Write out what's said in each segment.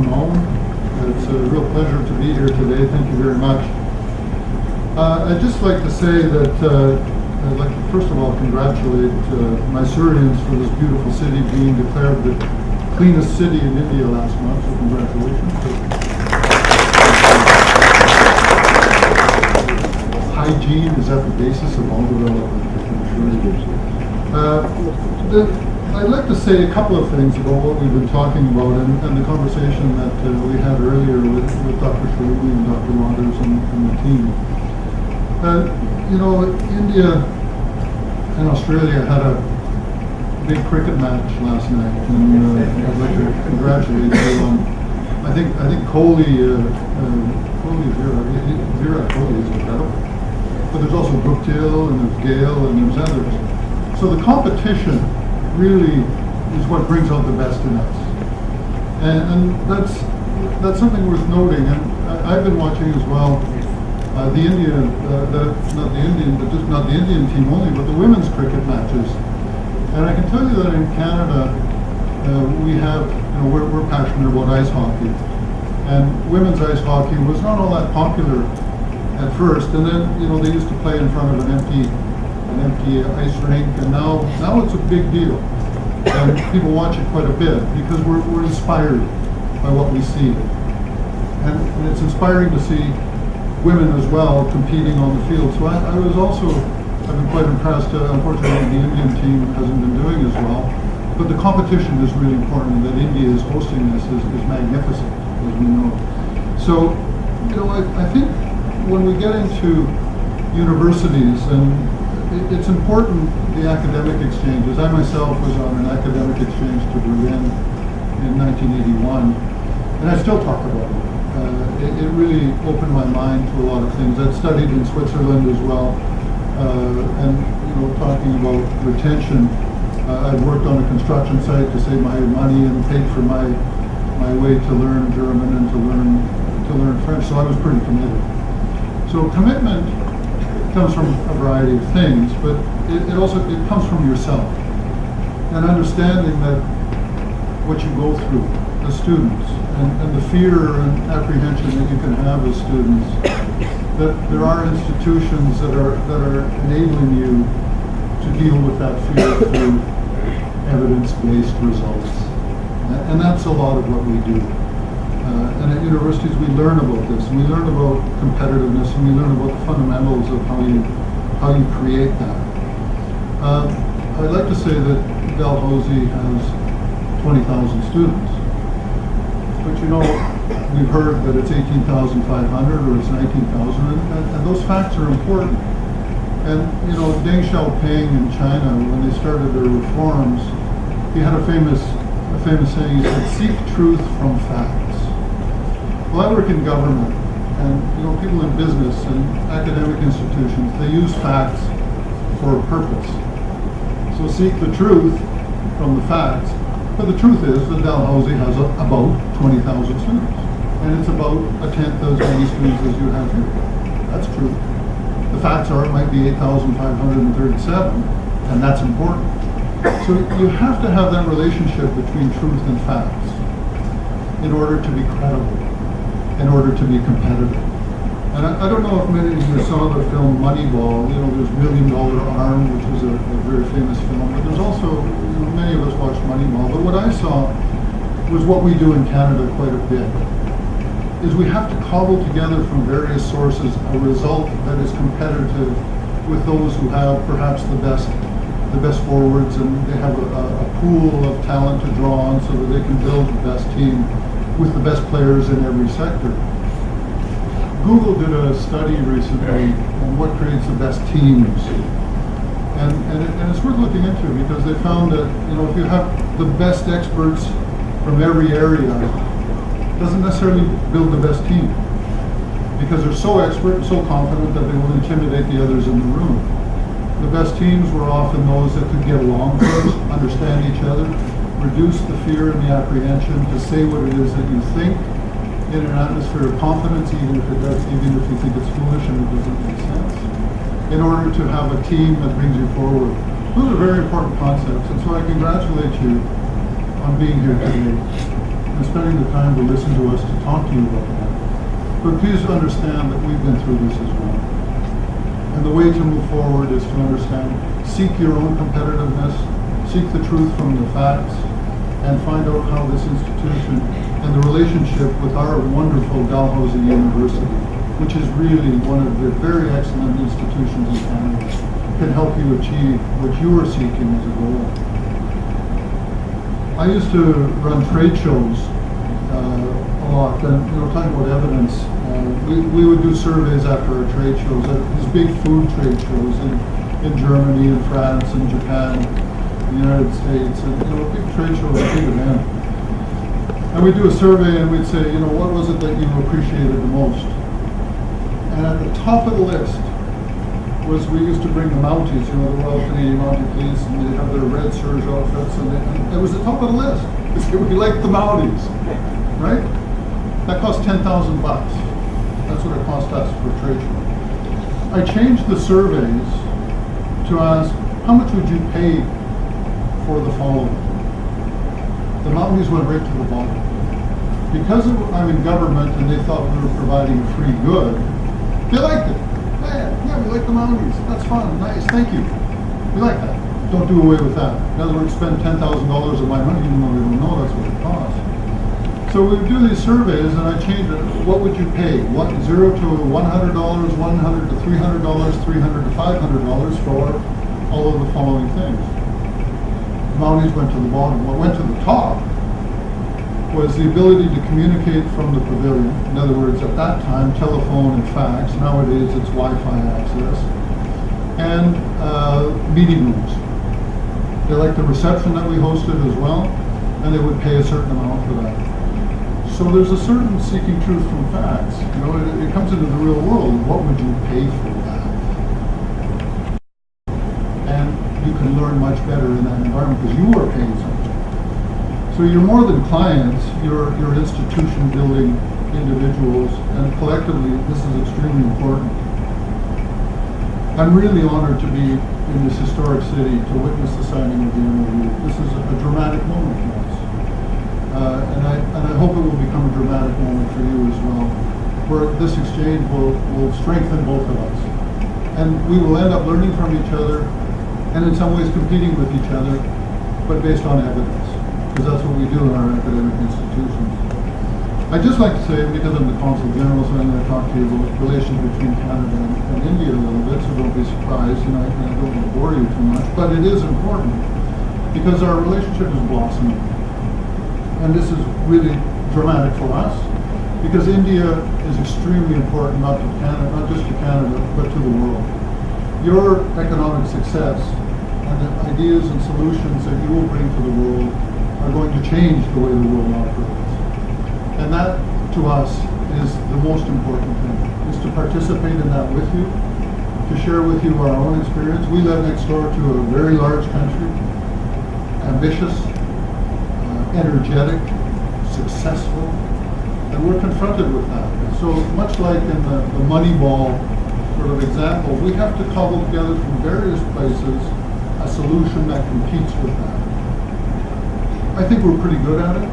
known. It's a real pleasure to be here today. Thank you very much. I'd just like to say that I'd like to first of all congratulate Mysoreans for this beautiful city being declared the cleanest city in India last month, so congratulations. Hygiene is at the basis of all development. I'd like to say a couple of things about what we've been talking about and the conversation that we had earlier with Dr. Sharumi and Dr. Waters and the team. India and Australia had a big cricket match last night, and I'd like to congratulate you on. I think Virat Kohli is incredible, but there's also Brookdale and there's Gale and there's others. So the competition really is what brings out the best in us, and that's something worth noting. And I've been watching as well not the Indian team only, but the women's cricket matches. And I can tell you that in Canada, we have, we're passionate about ice hockey, and women's ice hockey was not all that popular at first, and then they used to play in front of an empty ice rink, and now it's a big deal, and people watch it quite a bit because we're inspired by what we see, and it's inspiring to see women as well competing on the field. So I've been quite impressed. Unfortunately, the Indian team hasn't been doing as well, but the competition is really important, and that India is hosting this is magnificent, as we know. So, I think when we get into universities, and it's important, the academic exchanges. I myself was on an academic exchange to Berlin in 1981, and I still talk about it. It really opened my mind to a lot of things. I'd studied in Switzerland as well, and talking about retention. I'd worked on a construction site to save my money and paid for my way to learn German and to learn French. So I was pretty committed. So commitment comes from a variety of things, but it comes from yourself, and understanding that what you go through as students, and the fear and apprehension that you can have as students, that there are institutions that are enabling you to deal with that fear through evidence-based results, and that's a lot of what we do. And at universities, we learn about this, and we learn about competitiveness, and we learn about the fundamentals of how you create that. I'd like to say that Dalhousie has 20,000 students, but we've heard that it's 18,500 or it's 19,000, and those facts are important. And Deng Xiaoping in China, when they started their reforms, he had a famous saying. He said, "Seek truth from facts." Well, I work in government, and people in business and academic institutions, they use facts for a purpose. So seek the truth from the facts. But the truth is that Dalhousie has about 20,000 students, and it's about a tenth as many students as you have here. That's true. The facts are it might be 8,537, and that's important. So you have to have that relationship between truth and facts in order to be credible, in order to be competitive. And I don't know if many of you saw the film Moneyball. There's $1 Million Arm, which was a very famous film, but there's also, many of us watched Moneyball, but what I saw was what we do in Canada quite a bit, is we have to cobble together from various sources a result that is competitive with those who have perhaps the best forwards, and they have a pool of talent to draw on so that they can build the best team with the best players in every sector. Google did a study recently on what creates the best teams, and it's worth looking into, because they found that if you have the best experts from every area, it doesn't necessarily build the best team, because they're so expert and so confident that they will intimidate the others in the room. The best teams were often those that could get along first, understand each other, reduce the fear and the apprehension to say what it is that you think in an atmosphere of confidence, even if you think it's foolish and it doesn't make sense, in order to have a team that brings you forward. Those are very important concepts, and so I congratulate you on being here today. and spending the time to listen to us, to talk to you about that. But please understand that we've been through this as well. And the way to move forward is to understand, seek your own competitiveness, seek the truth from the facts, and find out how this institution and the relationship with our wonderful Dalhousie University, which is really one of the very excellent institutions in Canada, can help you achieve what you are seeking as a goal. I used to run trade shows a lot, and talking about evidence, we would do surveys after our trade shows, these big food trade shows in Germany and France and Japan, the United States, and big trade shows, a big event. And we'd do a survey and we'd say, what was it that you appreciated the most? And at the top of the list was, we used to bring the Mounties, the Royal Canadian Mountie Police, and they have their red serge outfits, and it was the top of the list. We liked the Mounties, right? That cost $10,000 bucks. That's what it cost us for a trade show. I changed the surveys to ask, how much would you pay for the following? The Mounties went right to the bottom. Because I'm in government and they thought we were providing a free good, they liked it. Yeah, we like the Mounties. That's fun, nice, thank you. We like that. Don't do away with that. In other words, spend $10,000 of my money even though we don't know that's what it costs. So we would do these surveys, and I changed it. What would you pay? $0 to $100, $100 to $300, $300 to $500 for all of the following things. Mounties went to the bottom. What went to the top was the ability to communicate from the pavilion. In other words, at that time, telephone and fax. Nowadays, it's Wi-Fi access. And meeting rooms. They liked the reception that we hosted as well, and they would pay a certain amount for that. So there's a certain seeking truth from facts. It comes into the real world. What would you pay for that? And you can learn much better in that environment because you are paying something. So you're more than clients, you're institution building individuals, and collectively this is extremely important. I'm really honored to be in this historic city to witness the signing of the MOU. This is a dramatic moment for us. And I hope it will become a dramatic moment for you as well, where this exchange will strengthen both of us. And we will end up learning from each other, and in some ways competing with each other, but based on evidence, because that's what we do in our academic institutions. I'd just like to say, because I'm the Consul General, so I'm going to talk to you about relations between Canada and India a little bit, so don't be surprised, I don't want to bore you too much, but it is important, because our relationship is blossoming. And this is really dramatic for us, because India is extremely important, not just to Canada, but to the world. Your economic success and the ideas and solutions that you will bring to the world are going to change the way the world operates. And that, to us, is the most important thing, is to participate in that with you, to share with you our own experience. We live next door to a very large country, ambitious, energetic, successful, and we're confronted with that. So much like in the Moneyball sort of example, we have to cobble together from various places a solution that competes with that. I think we're pretty good at it.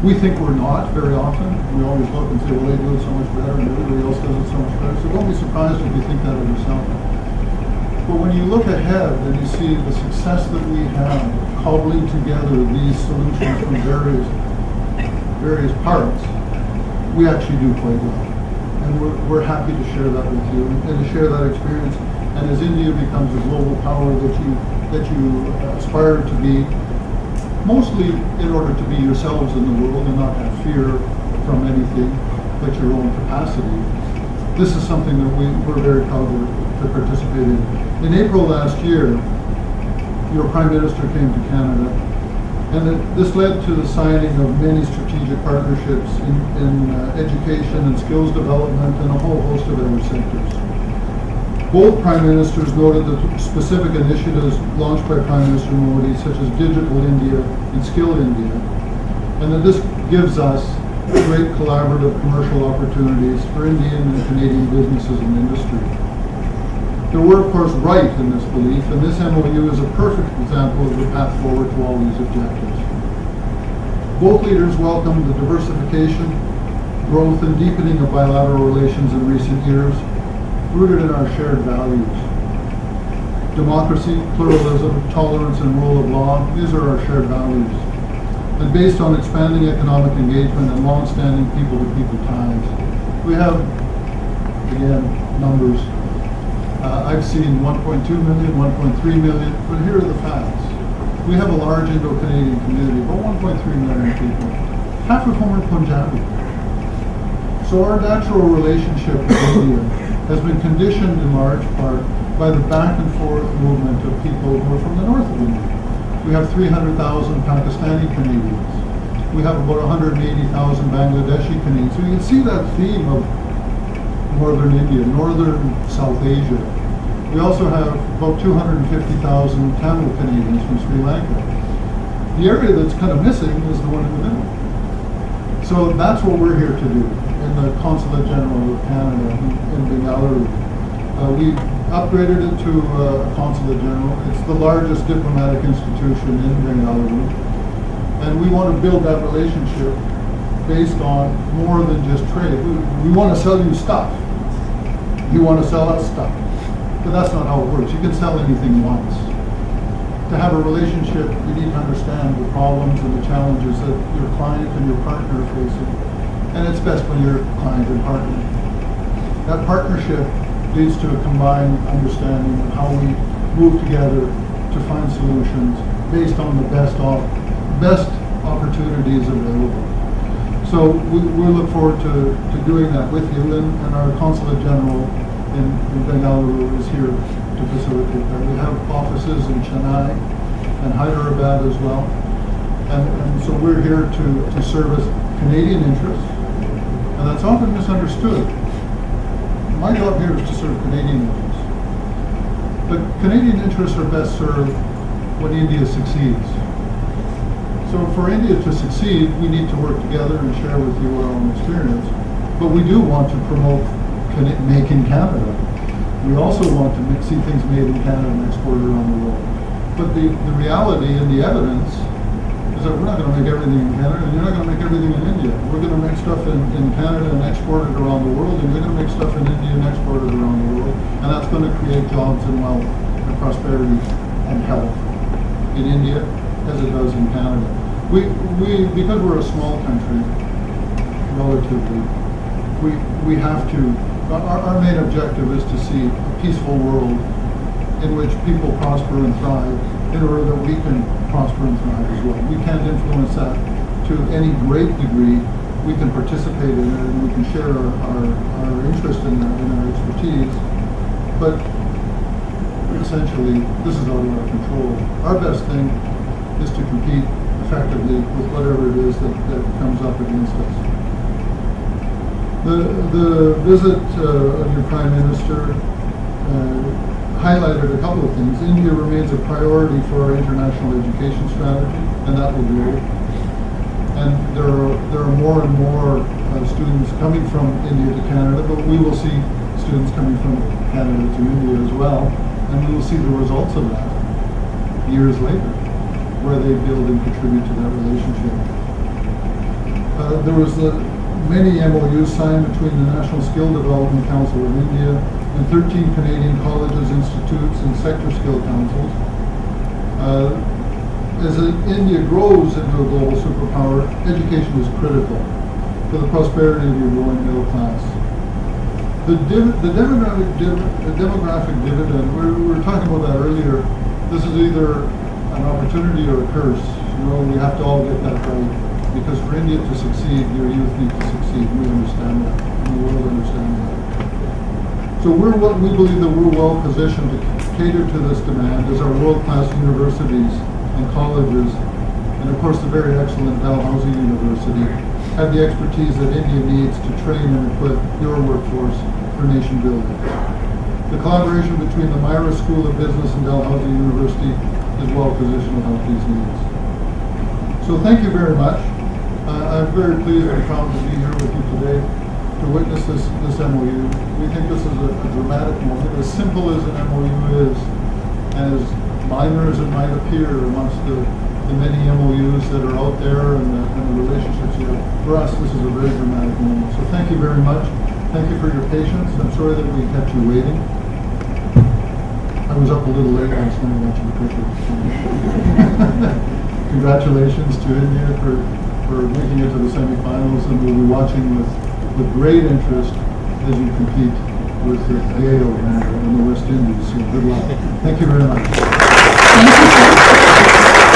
We think we're not very often. We always look and say, well, they do it so much better and everybody else does it so much better. So don't be surprised if you think that of yourself. But when you look ahead and you see the success that we have cobbling together these solutions from various parts, we actually do quite well. And we're happy to share that with you and to share that experience. And as India becomes a global power that you aspire to be, mostly in order to be yourselves in the world and not have fear from anything but your own capacity, this is something that we're very proud to participate in. In April last year, your Prime Minister came to Canada, and this led to the signing of many strategic partnerships in education and skills development and a whole host of other sectors. Both Prime Ministers noted the specific initiatives launched by Prime Minister Modi, such as Digital India and Skill India, and that this gives us great collaborative commercial opportunities for Indian and Canadian businesses and industry. There were, of course, right in this belief, and this MOU is a perfect example of the path forward to all these objectives. Both leaders welcomed the diversification, growth, and deepening of bilateral relations in recent years, rooted in our shared values. Democracy, pluralism, tolerance, and rule of law, these are our shared values. And based on expanding economic engagement and long-standing people-to-people ties. We have, again, numbers. I've seen 1.2 million, 1.3 million, but here are the facts. We have a large Indo-Canadian community, about 1.3 million people, half of whom are Punjabi. So our natural relationship with India has been conditioned in large part by the back and forth movement of people who are from the north of India. We have 300,000 Pakistani Canadians. We have about 180,000 Bangladeshi Canadians. So you can see that theme of northern India, northern South Asia. We also have about 250,000 Tamil Canadians from Sri Lanka. The area that's kind of missing is the one in the middle. So that's what we're here to do in the Consul General of Canada in Bengaluru. We upgraded it to a Consulate General. It's the largest diplomatic institution in Bengaluru. And we want to build that relationship based on more than just trade. We want to sell you stuff. You want to sell us stuff. But that's not how it works. You can sell anything once. To have a relationship, you need to understand the problems and the challenges that your client and your partner are facing. And it's best when you're client and partner. That partnership leads to a combined understanding of how we move together to find solutions based on the best opportunities available. So we look forward to doing that with you, and our Consulate General in Bengaluru is here to facilitate that. We have offices in Chennai and Hyderabad as well. And so we're here to service Canadian interests, and that's often misunderstood. My job here is to serve Canadian interests. But Canadian interests are best served when India succeeds. So for India to succeed, we need to work together and share with you our own experience. But we do want to promote Make in Canada. We also want to see things made in Canada and exported around the world. But the reality and the evidence is that we're not going to make everything in Canada, and you're not going to make everything in India. We're going to make stuff in Canada and export it around the world, and you're going to make stuff in India and export it around the world. And that's going to create jobs and wealth and prosperity and health in India as it does in Canada. We because we're a small country, relatively, we have to, our main objective is to see a peaceful world in which people prosper and thrive in order that we can prosper and thrive as well. We can't influence that to any great degree. We can participate in it and we can share our interest in that and our expertise, but essentially this is out of our control. Our best thing is to compete effectively with whatever it is that comes up against us. The visit of your Prime Minister highlighted a couple of things. India remains a priority for our international education strategy, and that will grow. And there are more and more students coming from India to Canada, but we will see students coming from Canada to India as well, and we will see the results of that years later, where they build and contribute to that relationship. There was many MOUs signed between the National Skill Development Council of India and 13 Canadian colleges, institutes, and sector skill councils. As India grows into a global superpower, education is critical for the prosperity of your growing middle class. The demographic dividend, we were talking about that earlier. This is either an opportunity or a curse. You know, we have to all get that right. Because for India to succeed, your youth need to succeed. We understand that, and the world understands that. So we believe that we're well positioned to cater to this demand as our world-class universities and colleges, and of course the very excellent Dalhousie University, have the expertise that India needs to train and equip your workforce for nation building. The collaboration between the MYRA School of Business and Dalhousie University is well positioned to help these needs. So thank you very much. I'm very pleased and proud to be here with you today to witness this MOU. We think this is a dramatic moment. As simple as an MOU is, as minor as it might appear amongst the the many MOUs that are out there and the relationships you have. For us, this is a very dramatic moment. So thank you very much. Thank you for your patience. I'm sorry that we kept you waiting. I was up a little late last night watching cricket. Congratulations to India for making it to the semifinals, and we'll be watching with great interest as you compete with the AO and the West Indies. So good luck. Thank you very much. Thank you.